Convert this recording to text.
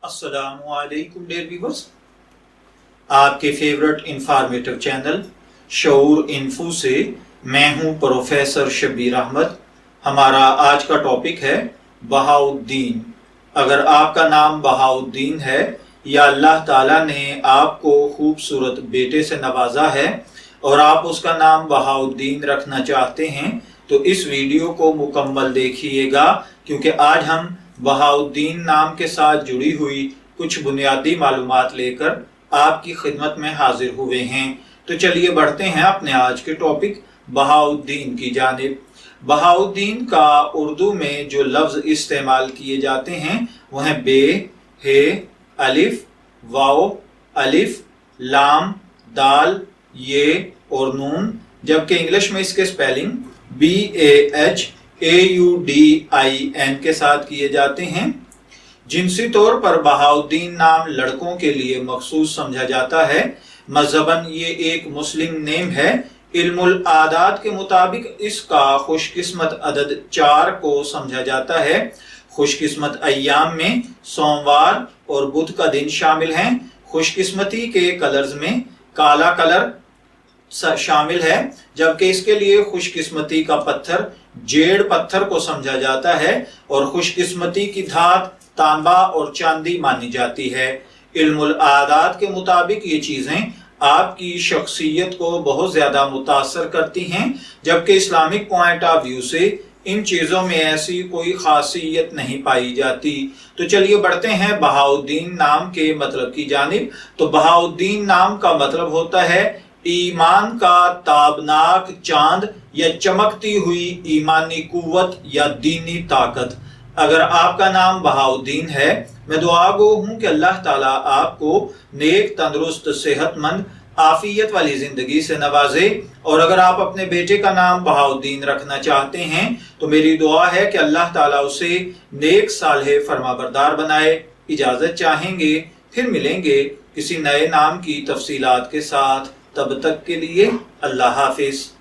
अस्सलामुअलैकुम dear viewers, आपके favourite informative channel शऊर info से मैं हूं प्रोफेसर शब्बीर अहमद। हमारा आज का टॉपिक है बहाउद्दीन। अगर आपका नाम बहाउद्दीन है या अल्लाह ताला ने आपको खूबसूरत बेटे से नवाजा है और आप उसका नाम बहाउद्दीन रखना चाहते हैं तो इस वीडियो को मुकम्मल देखिएगा, क्योंकि आज हम बहाउद्दीन नाम के साथ जुड़ी हुई कुछ बुनियादी मालूमात लेकर आपकी खिदमत में हाजिर हुए हैं। तो चलिए बढ़ते हैं अपने आज के टॉपिक बहाउद्दीन की जानिब। बहाउद्दीन का उर्दू में जो लफ्ज इस्तेमाल किए जाते हैं वह हैं बे, हे, अलिफ, वाओ, अलिफ, लाम, दाल, ये और नून, जबकि इंग्लिश में इसके स्पेलिंग BAHAUDIN के साथ किए जाते हैं। जिनसी तौर पर बहाउद्दीन नाम लड़कों के लिए मखसूस समझा जाता है। मजहबन ये एक मुस्लिम नेम है। इल्मुल आदात के मुताबिक इसका खुशकिस्मत अदद 4 को समझा जाता है। खुशकिस्मत अय्याम में सोमवार और बुध का दिन शामिल हैं। खुशकिस्मती के कलर्स में काला कलर शामिल है, जबकि इसके लिए खुशकिस्मती का पत्थर जेड़ पत्थर को समझा जाता है और खुशकिस्मती की धात तांबा और चांदी मानी जाती है। इल्मुल आदात के मुताबिक ये चीजें आपकी शख्सियत को बहुत ज्यादा मुतासर करती हैं, जबकि इस्लामिक पॉइंट ऑफ व्यू से इन चीजों में ऐसी कोई खासियत नहीं पाई जाती। तो चलिए बढ़ते हैं बहाउद्दीन नाम के मतलब की जानिब। तो बहाउद्दीन नाम का मतलब होता है ईमान का ताबनाक चांद या चमकती हुई ईमानी कुव्वत या दीनी ताकत। अगर आपका नाम बहाउद्दीन है, मैं दुआ गो हूं कि अल्लाह ताला आपको नेक, तंदुरुस्त, सेहतमंद, आफियत वाली जिंदगी से नवाजे। और अगर आप अपने बेटे का नाम बहाउद्दीन रखना चाहते हैं तो मेरी दुआ है कि अल्लाह ताला उसे नेक, सालेह, फरमाबरदार बनाए। इजाजत चाहेंगे, फिर मिलेंगे किसी नए नाम की तफसीलात के साथ। तब तक के लिए अल्लाह हाफिज।